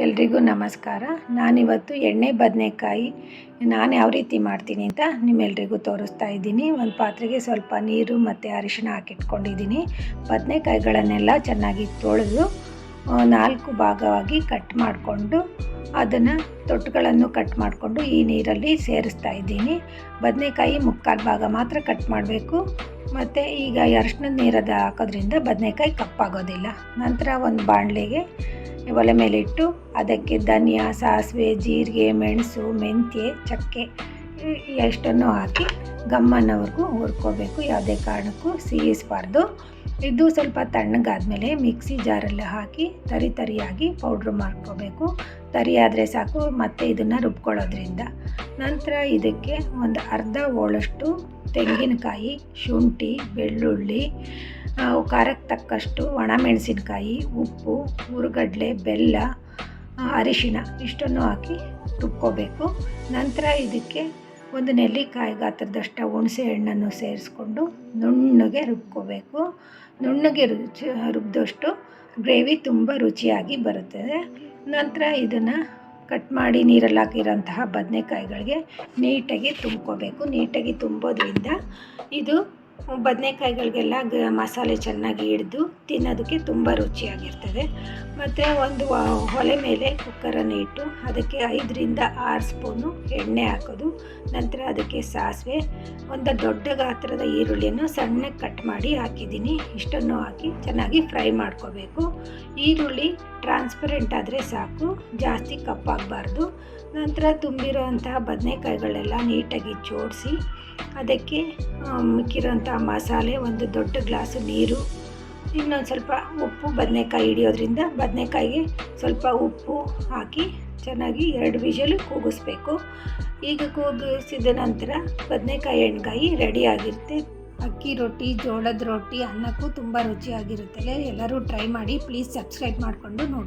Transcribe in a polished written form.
ಎಲ್ರಿಗೂ ನಮಸ್ಕಾರ. ನಾನಿವತ್ತು ಎಣ್ಣೆ ಬದನೆಕಾಯಿ ನಾನು ಯಾವ ರೀತಿ ಮಾಡ್ತೀನಿ ಅಂತ ನಿಮ್ಮೆಲ್ರಿಗೂ ತೋರಿಸ್ತಾ ಇದ್ದೀನಿ. ಒಂದು ಪಾತ್ರೆಗೆ ಸ್ವಲ್ಪ ನೀರು ಮತ್ತು ಅರಿಶಿಣ ಹಾಕಿಟ್ಕೊಂಡಿದ್ದೀನಿ. ಬದನೆಕಾಯಿಗಳನ್ನೆಲ್ಲ ಚೆನ್ನಾಗಿ ತೊಳೆದು 4 ಭಾಗವಾಗಿ ಕಟ್ ಮಾಡಿಕೊಂಡು ಅದನ್ನು ತೊಟ್ಟುಗಳನ್ನು ಕಟ್ ಮಾಡಿಕೊಂಡು ಈ ನೀರಲ್ಲಿ ಸೇರಿಸ್ತಾ ಇದ್ದೀನಿ. ಬದನೆಕಾಯಿ 3/4 ಭಾಗ ಮಾತ್ರ ಕಟ್ ಮಾಡಬೇಕು. ಮತ್ತು ಈಗ ಅರಿಶಿಣದ ನೀರದ ಹಾಕೋದ್ರಿಂದ ಬದನೆಕಾಯಿ ಕಪ್ಪಾಗೋದಿಲ್ಲ. ನಂತರ ಒಂದು ಬಾಣಲೆಗೆ ಒಲೆ ಮೇಲಿಟ್ಟು ಅದಕ್ಕೆ ಧನಿಯಾ, ಸಾಸಿವೆ, ಜೀರಿಗೆ, ಮೆಣಸು, ಮೆಂತ್ಯ, ಚಕ್ಕೆ ಎಷ್ಟನ್ನು ಹಾಕಿ ಗಮ್ಮನವರೆಗೂ ಹುರ್ಕೋಬೇಕು. ಯಾವುದೇ ಕಾರಣಕ್ಕೂ ಸಿಹಿಸಬಾರ್ದು. ಇದು ಸ್ವಲ್ಪ ತಣ್ಣಗಾದ್ಮೇಲೆ ಮಿಕ್ಸಿ ಜಾರಲ್ಲಿ ಹಾಕಿ ತರಿಯಾಗಿ ಪೌಡ್ರ್ ಮಾಡ್ಕೋಬೇಕು. ತರಿಯಾದರೆ ಸಾಕು, ಮತ್ತು ಇದನ್ನು ರುಬ್ಕೊಳ್ಳೋದ್ರಿಂದ. ನಂತರ ಇದಕ್ಕೆ ಒಂದು ಅರ್ಧ ಹೋಳಷ್ಟು ತೆಂಗಿನಕಾಯಿ, ಶುಂಠಿ, ಬೆಳ್ಳುಳ್ಳಿ, ಖಾರಕ್ಕೆ ತಕ್ಕಷ್ಟು ಒಣಮೆಣಸಿನ್ಕಾಯಿ, ಉಪ್ಪು, ಹುರಿಗಡಲೆ, ಬೆಲ್ಲ, ಅರಿಶಿಣ ಇಷ್ಟನ್ನು ಹಾಕಿ ರುಬ್ಕೋಬೇಕು. ನಂತರ ಇದಕ್ಕೆ ಒಂದು ನೆಲ್ಲಿಕಾಯಿ ಗಾತ್ರದಷ್ಟು ಹುಣಸೆ ಹಣ್ಣನ್ನು ಸೇರಿಸ್ಕೊಂಡು ನುಣ್ಣಗೆ ರುಬ್ಕೋಬೇಕು. ನುಣ್ಣಗೆ ರುಬ್ಬಿದಷ್ಟು ಗ್ರೇವಿ ತುಂಬ ರುಚಿಯಾಗಿ ಬರುತ್ತದೆ. ನಂತರ ಇದನ್ನು ಕಟ್ ಮಾಡಿ ನೀರಲ್ಲಿ ಹಾಕಿರೋಂತಹ ಬದನೆಕಾಯಿಗಳಿಗೆ ನೀಟಾಗಿ ತುಂಬ್ಕೋಬೇಕು. ನೀಟಾಗಿ ತುಂಬೋದ್ರಿಂದ ಇದು ಬದನೆಕಾಯಿಗಳಿಗೆಲ್ಲ ಮಸಾಲೆ ಚೆನ್ನಾಗಿ ಹಿಡಿದು ತಿನ್ನೋದಕ್ಕೆ ತುಂಬ ರುಚಿಯಾಗಿರ್ತದೆ. ಮತ್ತು ಒಂದು ಒಲೆ ಮೇಲೆ ಕುಕ್ಕರನ್ನು ಇಟ್ಟು ಅದಕ್ಕೆ 5ರಿಂದ 6 ಸ್ಪೂನು ಎಣ್ಣೆ ಹಾಕೋದು. ನಂತರ ಅದಕ್ಕೆ ಸಾಸಿವೆ, ಒಂದು ದೊಡ್ಡ ಗಾತ್ರದ ಈರುಳ್ಳಿಯನ್ನು ಸಣ್ಣಗೆ ಕಟ್ ಮಾಡಿ ಹಾಕಿದ್ದೀನಿ. ಇಷ್ಟನ್ನು ಹಾಕಿ ಚೆನ್ನಾಗಿ ಫ್ರೈ ಮಾಡ್ಕೋಬೇಕು. ಈರುಳ್ಳಿ ಟ್ರಾನ್ಸ್ಪರೆಂಟ್ ಆದರೆ ಸಾಕು, ಜಾಸ್ತಿ ಕಪ್ಪಾಗಬಾರ್ದು. ನಂತರ ತುಂಬಿರೋಂತಹ ಬದನೆಕಾಯಿಗಳೆಲ್ಲ ನೀಟಾಗಿ ಜೋಡಿಸಿ ಅದಕ್ಕೆ ಮಿಕ್ಕಿರೋಂಥ ಮಸಾಲೆ, ಒಂದು ದೊಡ್ಡ ಗ್ಲಾಸು ನೀರು, ಇನ್ನೊಂದು ಸ್ವಲ್ಪ ಉಪ್ಪು, ಬದನೆಕಾಯಿ ಹಿಡಿಯೋದ್ರಿಂದ ಬದನೆಕಾಯಿಗೆ ಸ್ವಲ್ಪ ಉಪ್ಪು ಹಾಕಿ ಚೆನ್ನಾಗಿ 2 ವಿಷಲು ಕೂಗಿಸ್ಬೇಕು. ಈಗ ಕೂಗಿಸಿದ ನಂತರ ಬದನೆಕಾಯಿ ಎಣ್ಗಾಯಿ ರೆಡಿಯಾಗಿರುತ್ತೆ. ಅಕ್ಕಿ ರೊಟ್ಟಿ, ಜೋಳದ ರೊಟ್ಟಿ, ಅನ್ನಕ್ಕೂ ತುಂಬ ರುಚಿಯಾಗಿರುತ್ತದೆ. ಎಲ್ಲರೂ ಟ್ರೈ ಮಾಡಿ. ಪ್ಲೀಸ್ ಸಬ್ಸ್ಕ್ರೈಬ್ ಮಾಡಿಕೊಂಡು ನೋಡಿ.